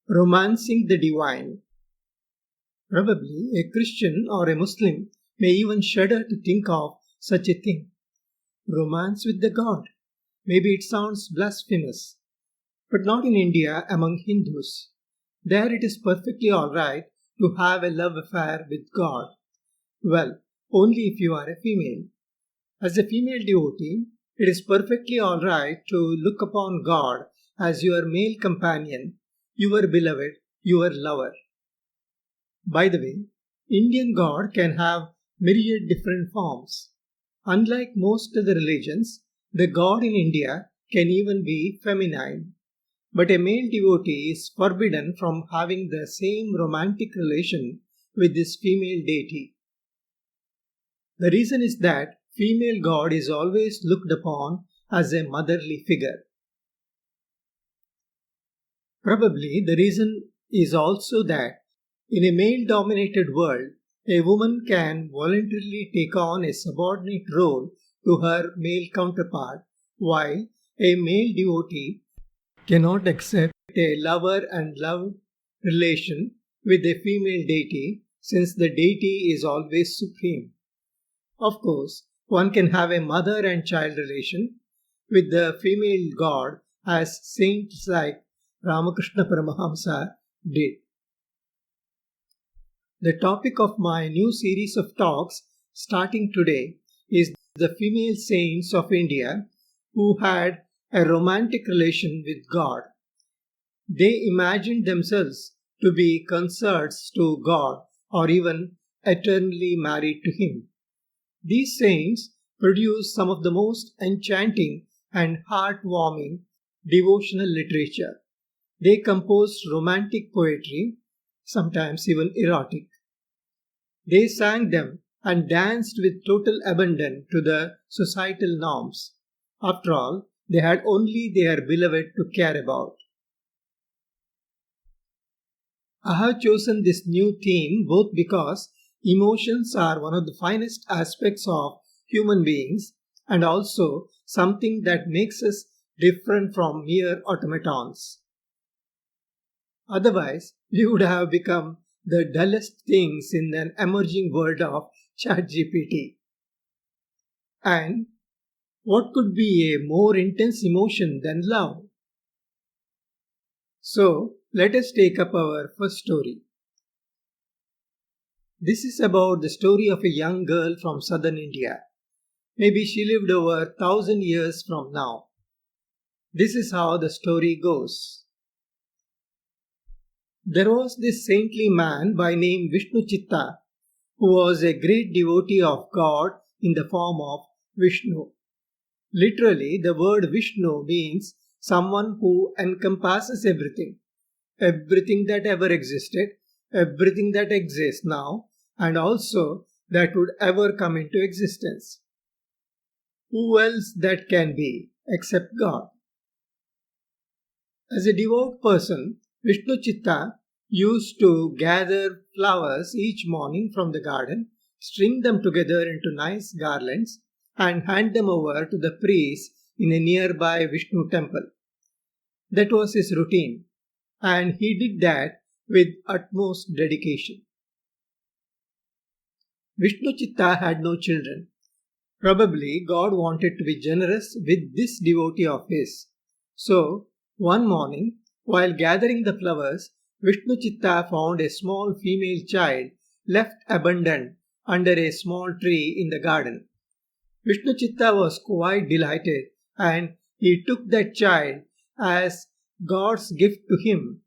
Romancing the divine. Probably a Christian or a Muslim may even shudder to think of such a thing. Romance with the god. Maybe it sounds blasphemous, but not in India among Hindus. There it is perfectly alright to have a love affair with God. Well, only if you are a female. As a female devotee, it is perfectly alright to look upon God as your male companion, your beloved, your lover. By the way, Indian God can have myriad different forms. Unlike most other religions, the God in India can even be feminine. But a male devotee is forbidden from having the same romantic relation with this female deity. The reason is that female God is always looked upon as a motherly figure. Probably the reason is also that in a male dominated world, a woman can voluntarily take on a subordinate role to her male counterpart, while a male devotee cannot accept a lover and love relation with a female deity since the deity is always supreme. Of course, one can have a mother and child relation with the female god as saints like Ramakrishna Paramahamsa did. The topic of my new series of talks starting today is the female saints of India who had a romantic relation with God. They imagined themselves to be consorts to God or even eternally married to Him. These saints produced some of the most enchanting and heartwarming devotional literature. They composed romantic poetry, sometimes even erotic. They sang them and danced with total abandon to the societal norms. After all, they had only their beloved to care about. I have chosen this new theme both because emotions are one of the finest aspects of human beings and also something that makes us different from mere automatons. Otherwise, we would have become the dullest things in an emerging world of ChatGPT. And what could be a more intense emotion than love? So, let us take up our first story. This is about the story of a young girl from southern India. Maybe she lived over 1,000 years from now. This is how the story goes. There was this saintly man by name Vishnu Chitta who was a great devotee of God in the form of Vishnu. Literally, the word Vishnu means someone who encompasses everything. Everything that ever existed, everything that exists now, and also that would ever come into existence. Who else that can be except God? As a devout person, Vishnu Chitta used to gather flowers each morning from the garden, string them together into nice garlands, and hand them over to the priest in a nearby Vishnu temple. That was his routine, and he did that with utmost dedication. Vishnu Chitta had no children. Probably God wanted to be generous with this devotee of his. So, one morning, while gathering the flowers, Vishnu Chitta found a small female child left abandoned under a small tree in the garden. Vishnu Chitta was quite delighted and he took that child as God's gift to him.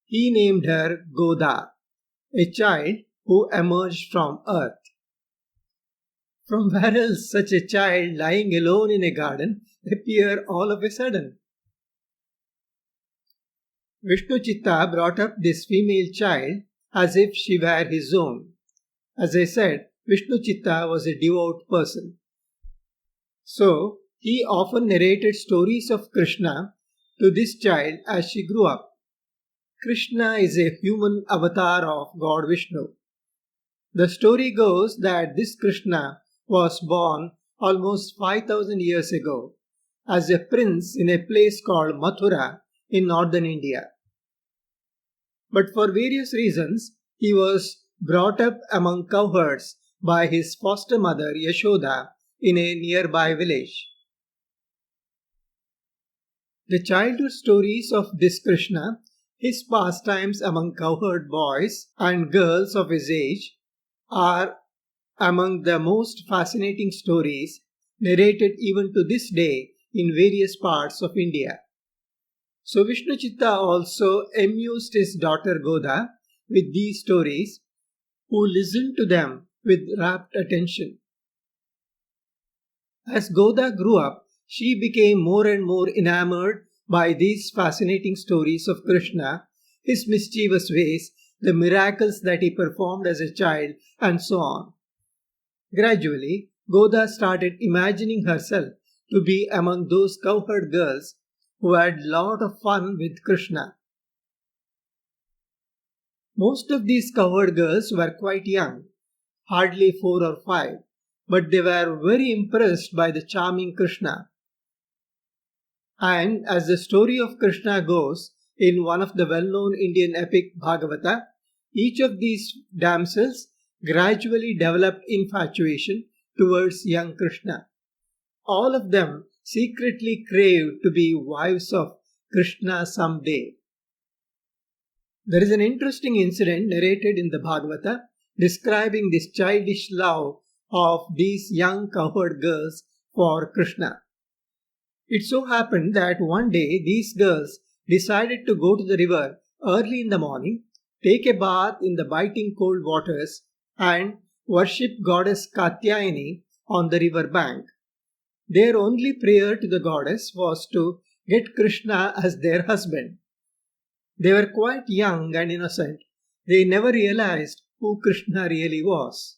He named her Goda, a child who emerged from earth. From where else such a child lying alone in a garden appear all of a sudden? Vishnu Chitta brought up this female child as if she were his own. As I said, Vishnu Chitta was a devout person. So, he often narrated stories of Krishna to this child as she grew up. Krishna is a human avatar of God Vishnu. The story goes that this Krishna was born almost 5,000 years ago as a prince in a place called Mathura in northern India. but for various reasons he was brought up among cowherds by his foster mother Yashoda in a nearby village. The childhood stories of this Krishna, his pastimes among cowherd boys and girls of his age, are among the most fascinating stories narrated even to this day in various parts of India. So Vishnuchitta also amused his daughter Goda with these stories, who listened to them with rapt attention. As Goda grew up, she became more and more enamored by these fascinating stories of Krishna, his mischievous ways, the miracles that he performed as a child, and so on. Gradually, Goda started imagining herself to be among those cowherd girls who had a lot of fun with Krishna. Most of these cowherd girls were quite young, hardly 4 or 5, but they were very impressed by the charming Krishna. And as the story of Krishna goes in one of the well-known Indian epic Bhagavata, each of these damsels gradually developed infatuation towards young Krishna. All of them secretly craved to be wives of Krishna someday. There is an interesting incident narrated in the Bhagavata describing this childish love of these young cowherd girls for Krishna. It so happened that one day these girls decided to go to the river early in the morning, take a bath in the biting cold waters, and worship goddess Katyayani on the river bank. Their only prayer to the goddess was to get Krishna as their husband. They were quite young and innocent. They never realized who Krishna really was.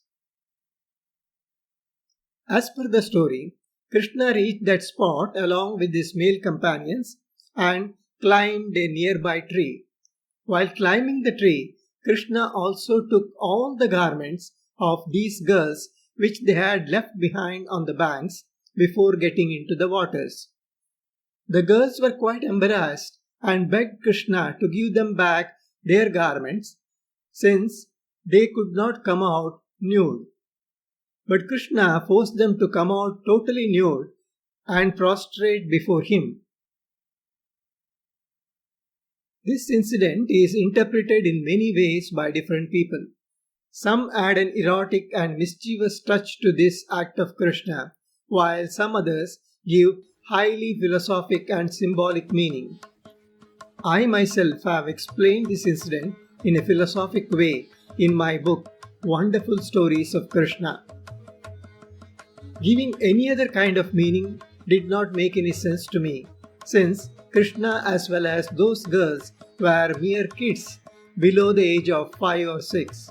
As per the story, Krishna reached that spot along with his male companions and climbed a nearby tree. While climbing the tree, Krishna also took all the garments of these girls which they had left behind on the banks before getting into the waters. The girls were quite embarrassed and begged Krishna to give them back their garments since they could not come out nude. But Krishna forced them to come out totally nude and prostrate before him. This incident is interpreted in many ways by different people. Some add an erotic and mischievous touch to this act of Krishna, while some others give highly philosophic and symbolic meaning. I myself have explained this incident in a philosophic way in my book, Wonderful Stories of Krishna. Giving any other kind of meaning did not make any sense to me, since Krishna as well as those girls were mere kids below the age of 5 or 6.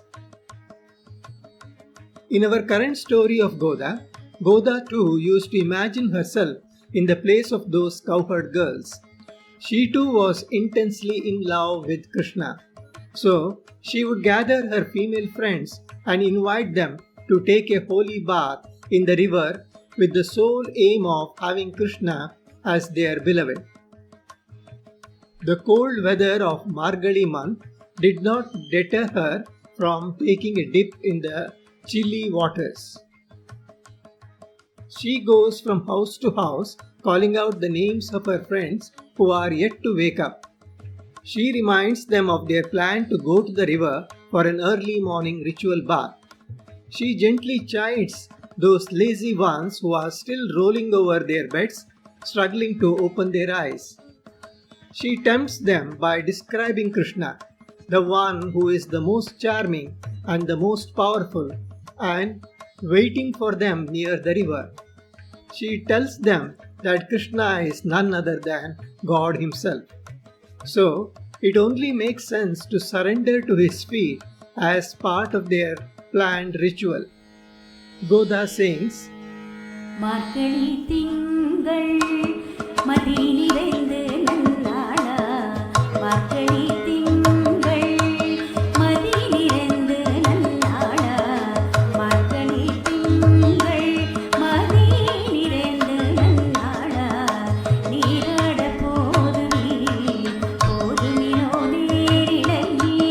In our current story of Goda, Goda too used to imagine herself in the place of those cowherd girls. She too was intensely in love with Krishna. So she would gather her female friends and invite them to take a holy bath in the river with the sole aim of having Krishna as their beloved. The cold weather of Margali month did not deter her from taking a dip in the chilly waters. She goes from house to house calling out the names of her friends who are yet to wake up. She reminds them of their plan to go to the river for an early morning ritual bath. She gently chides those lazy ones who are still rolling over their beds, struggling to open their eyes. She tempts them by describing Krishna, the one who is the most charming and the most powerful, and waiting for them near the river. She tells them that Krishna is none other than God himself. So, it only makes sense to surrender to his feet as part of their planned ritual. Goda sings, மார்கழி திங்கள் மதி நிறைந்து நல்லாளா மார்கழி திங்கள் மதி நிறைந்து நல்லாளா மார்கழி திங்கள் மதி நிறைந்து நல்லாளா நீராட போதுமினோ நேரிடையே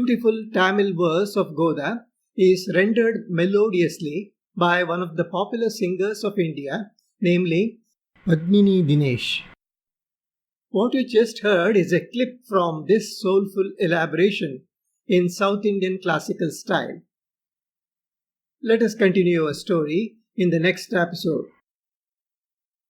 beautiful Tamil verse of Goda is rendered melodiously by one of the popular singers of India, namely Padmini Dinesh. What you just heard is a clip from this soulful elaboration in South Indian classical style. Let us continue our story in the next episode.